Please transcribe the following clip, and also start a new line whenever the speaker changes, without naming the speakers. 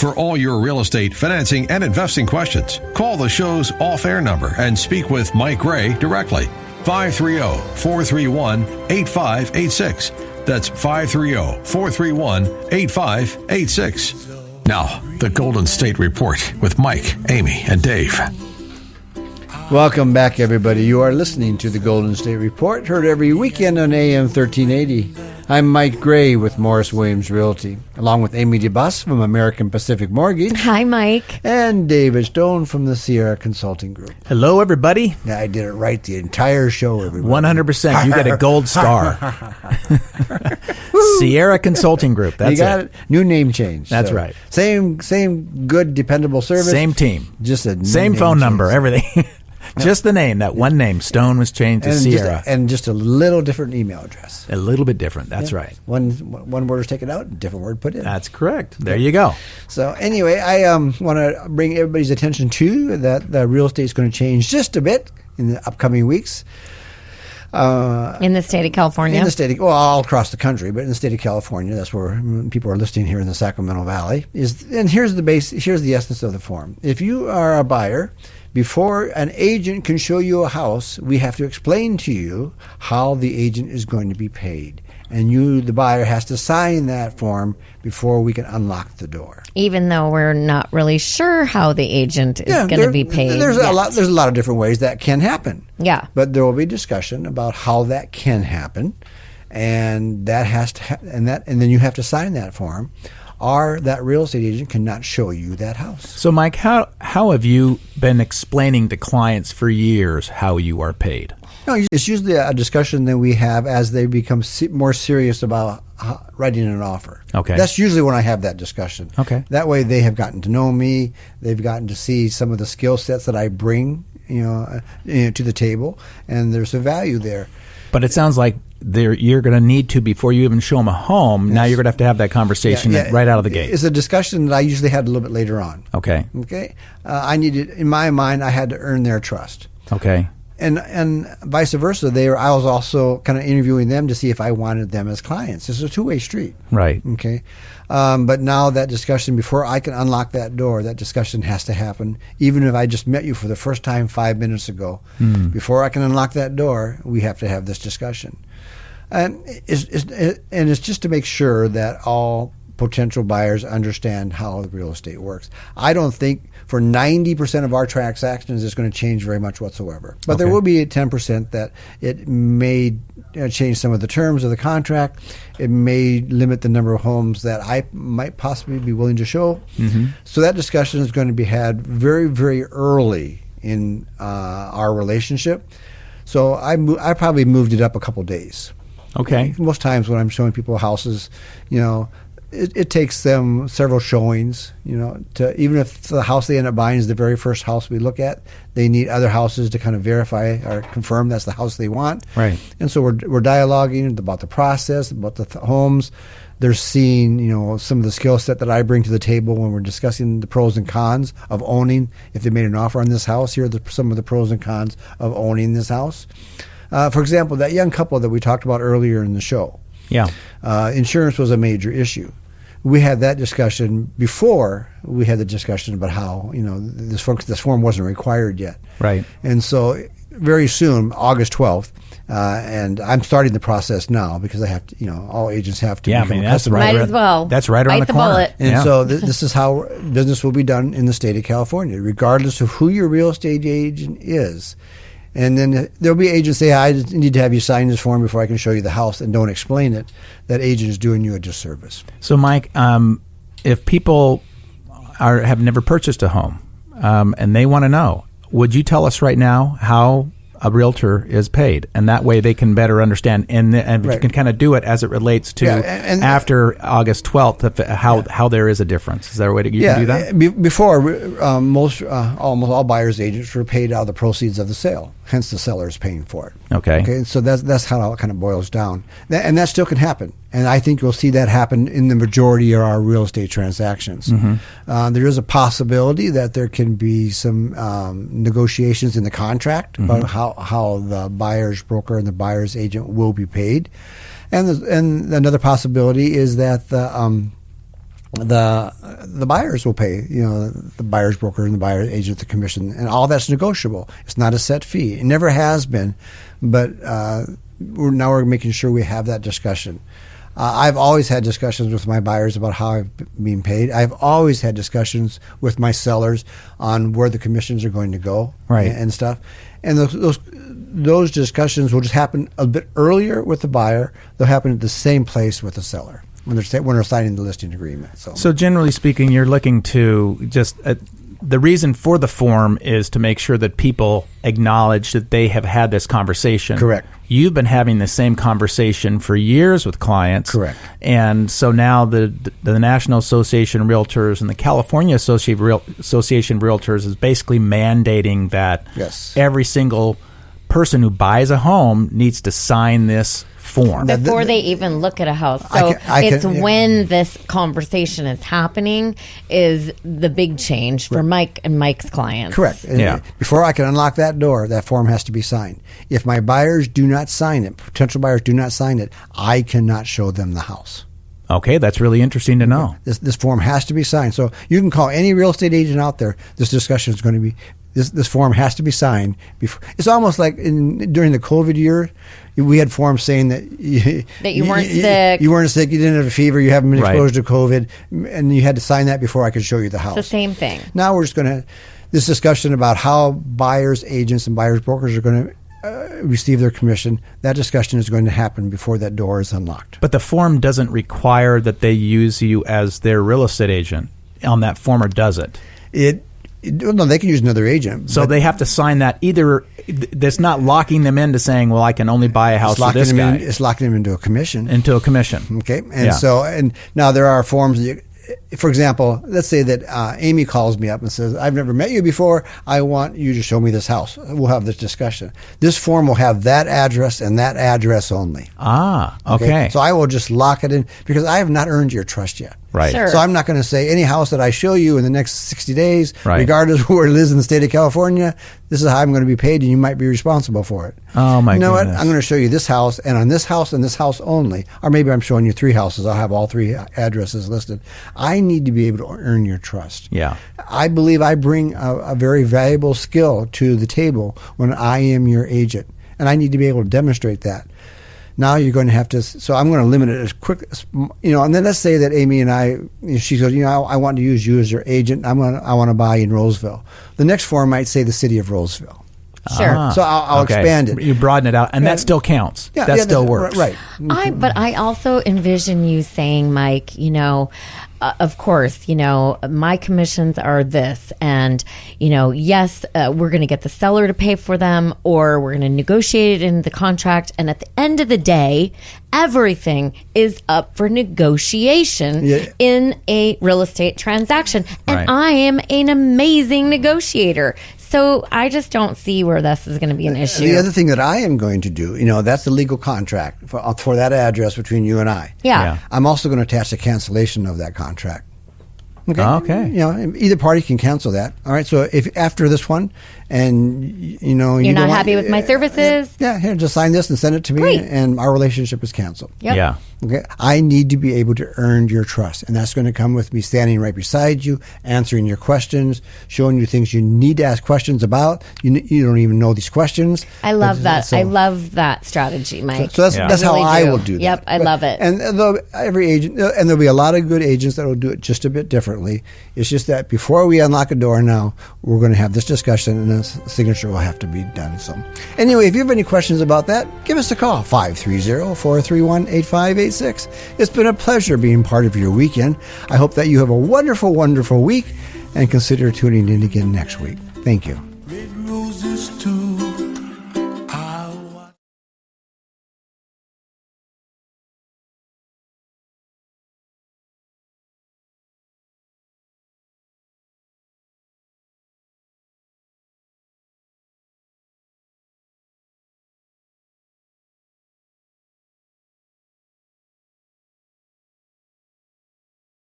For all your real estate, financing, and investing questions, call the show's off-air number and speak with Mike Gray directly. 530-431-8586. That's 530-431-8586. Now, the Golden State Report with Mike, Amy, and Dave.
Welcome back, everybody. You are listening to the Golden State Report, heard every weekend on AM 1380. I'm Mike Gray with Morris Williams Realty, along with Amy DeBus from American Pacific Mortgage.
Hi, Mike.
And David Stone from the Sierra Consulting Group.
Hello, everybody.
Yeah, I did it right the entire show, everybody.
100%. You got a gold star. Sierra Consulting Group. That's
you got it. New name change.
That's right.
Same good, dependable service.
Same team.
Just a
same phone number, everything. Just the name, that one name. Stone was changed to Sierra.
And just a little different email address.
A little bit different. That's right.
One word is taken out, different word put in.
That's correct. There you go.
So anyway, I want to bring everybody's attention to that the real estate is going to change just a bit in the upcoming weeks.
In the state of California?
Well, all across the country, but in the state of California, that's where people are listing here in the Sacramento Valley. And here's the essence of the form. If you are a buyer, before an agent can show you a house, we have to explain to you how the agent is going to be paid. And you, the buyer, has to sign that form before we can unlock the door.
Even though we're not really sure how the agent is going to be paid.
There's a lot of different ways that can happen.
Yeah.
But there will be discussion about how that can happen, and that has to and then you have to sign that form, or that real estate agent cannot show you that house.
So, Mike, how have you been explaining to clients for years how you are paid?
No, it's usually a discussion that we have as they become more serious about writing an offer.
Okay.
That's usually when I have that discussion.
Okay.
That way they have gotten to know me. They've gotten to see some of the skill sets that I bring, to the table, and there's a value there.
But it sounds like you're going to need to, before you even show them a home, now you're going to have that conversation right out of the gate.
It's a discussion that I usually had a little bit later on.
Okay.
I needed, in my mind, I had to earn their trust.
Okay.
And vice versa. I was also kind of interviewing them to see if I wanted them as clients. It's a two-way street.
Right.
Okay. But now that discussion, before I can unlock that door, that discussion has to happen. Even if I just met you for the first time 5 minutes ago, before I can unlock that door, we have to have this discussion. And it's just to make sure that all potential buyers understand how the real estate works. I don't think for 90% of our transactions it's going to change very much whatsoever. But there will be a 10% that it may change some of the terms of the contract. It may limit the number of homes that I might possibly be willing to show. Mm-hmm. So that discussion is going to be had very, very early in our relationship. So I probably moved it up a couple days.
Okay.
Most times when I'm showing people houses, it takes them several showings, to even if the house they end up buying is the very first house we look at, they need other houses to kind of verify or confirm that's the house they want.
Right.
And so we're dialoguing about the process, about the homes. They're seeing, some of the skill set that I bring to the table when we're discussing the pros and cons of owning. If they made an offer on this house, here are some of the pros and cons of owning this house. For example, that young couple that we talked about earlier in the show.
Yeah.
Insurance was a major issue. We had that discussion before we had the discussion about how, this form wasn't required yet.
Right.
And so very soon, August 12th, and I'm starting the process now because I have to, all agents have to become a customer.
Might as well.
That's right around the corner.
Bullet.
And so this is how business will be done in the state of California, regardless of who your real estate agent is. And then there'll be agents say, I just need to have you sign this form before I can show you the house, and don't explain it. That agent is doing you a disservice.
So, Mike, if people have never purchased a home and they want to know, would you tell us right now how a realtor is paid? And that way they can better understand, and right. You can kind of do it as it relates to after August 12th, how there is a difference. Is there a way you can do that?
Before, almost all buyers' agents were paid out of the proceeds of the sale. Hence, the seller is paying for it.
Okay.
So that's how it kind of boils down. And that still can happen. And I think you'll see that happen in the majority of our real estate transactions. Mm-hmm. There is a possibility that there can be some negotiations in the contract about how the buyer's broker and the buyer's agent will be paid. And another possibility is that the buyers will pay, the buyer's broker and the buyer's agent, the commission, and all that's negotiable. It's not a set fee. It never has been, but we're making sure we have that discussion. I've always had discussions with my buyers about how I've been paid. I've always had discussions with my sellers on where the commissions are going to go,
right,
and stuff. And those discussions will just happen a bit earlier with the buyer. They'll happen at the same place with the seller when they're signing the listing agreement. So
generally speaking, you're looking to just the reason for the form is to make sure that people acknowledge that they have had this conversation.
Correct.
You've been having the same conversation for years with clients.
Correct.
And so now the National Association of Realtors and the California Association of Realtors is basically mandating that every single person who buys a home needs to sign this form
before they even look at a house. So when this conversation is happening is the big change for Mike and Mike's clients.
Correct. And before I can unlock that door, that form has to be signed. If my buyers do not sign it, potential buyers do not sign it, I cannot show them the house.
Okay, that's really interesting to know.
This form has to be signed. So you can call any real estate agent out there. This discussion is going to be. This form has to be signed before. It's almost like during the COVID year, we had forms saying that
you weren't sick.
You weren't sick. You didn't have a fever. You haven't been exposed to COVID, and you had to sign that before I could show you the house.
It's the same thing.
Now we're just going to this discussion about how buyers agents and buyers brokers are going to receive their commission. That discussion is going to happen before that door is unlocked.
But the form doesn't require that they use you as their real estate agent on that form, or does it?
No, they can use another agent.
So they have to sign that. Either that's not locking them into saying, well, I can only buy a house for this guy.
It's locking them into a commission. Okay. And now there are forms that for example, let's say that Amy calls me up and says, I've never met you before. I want you to show me this house. We'll have this discussion. This form will have that address and that address only.
Ah, okay.
So I will just lock it in because I have not earned your trust yet.
Right.
Sure.
So I'm not going to say any house that I show you in the next 60 days, regardless of where it is in the state of California, this is how I'm going to be paid and you might be responsible for it.
Oh, my goodness.
You know what? I'm going to show you this house and on this house and this house only. Or maybe I'm showing you 3 houses. I'll have all 3 addresses listed. I need to be able to earn your trust.
Yeah.
I believe I bring a very valuable skill to the table when I am your agent. And I need to be able to demonstrate that. Now you're going to have to, so I'm going to limit it as quick as, and then let's say that Amy and I, she goes, I want to use you as your agent. I want to buy in Roseville. The next form might say the city of Roseville.
Sure.
So I'll expand it.
You broaden it out, and that still counts.
Yeah,
that still works.
Right.
But I also envision you saying, Mike, of course, my commissions are this, and, yes, we're going to get the seller to pay for them, or we're going to negotiate it in the contract. And at the end of the day, everything is up for negotiation in a real estate transaction. And I am an amazing negotiator. So I just don't see where this is going to be an issue.
The other thing that I am going to do, that's the legal contract for that address between you and I.
Yeah.
I'm also going to attach a cancellation of that contract.
Okay.
Either party can cancel that. All right. So if after this one, and you're
not happy with my services,
here, just sign this and send it to me,
Great.
And our relationship is canceled.
Yep.
Yeah.
Okay. I need to be able to earn your trust, and that's going to come with me standing right beside you, answering your questions, showing you things you need to ask questions about. You don't even know these questions.
I love that. I love that strategy, Mike.
So that's how I will do that.
Yep, I love it.
And every agent, and there'll be a lot of good agents that will do it just a bit differently. It's just that before we unlock a door now, we're going to have this discussion, and a signature will have to be done. So anyway, if you have any questions about that, give us a call, 530-431-8586. It's been a pleasure being part of your weekend. I hope that you have a wonderful, wonderful week, and consider tuning in again next week. Thank you.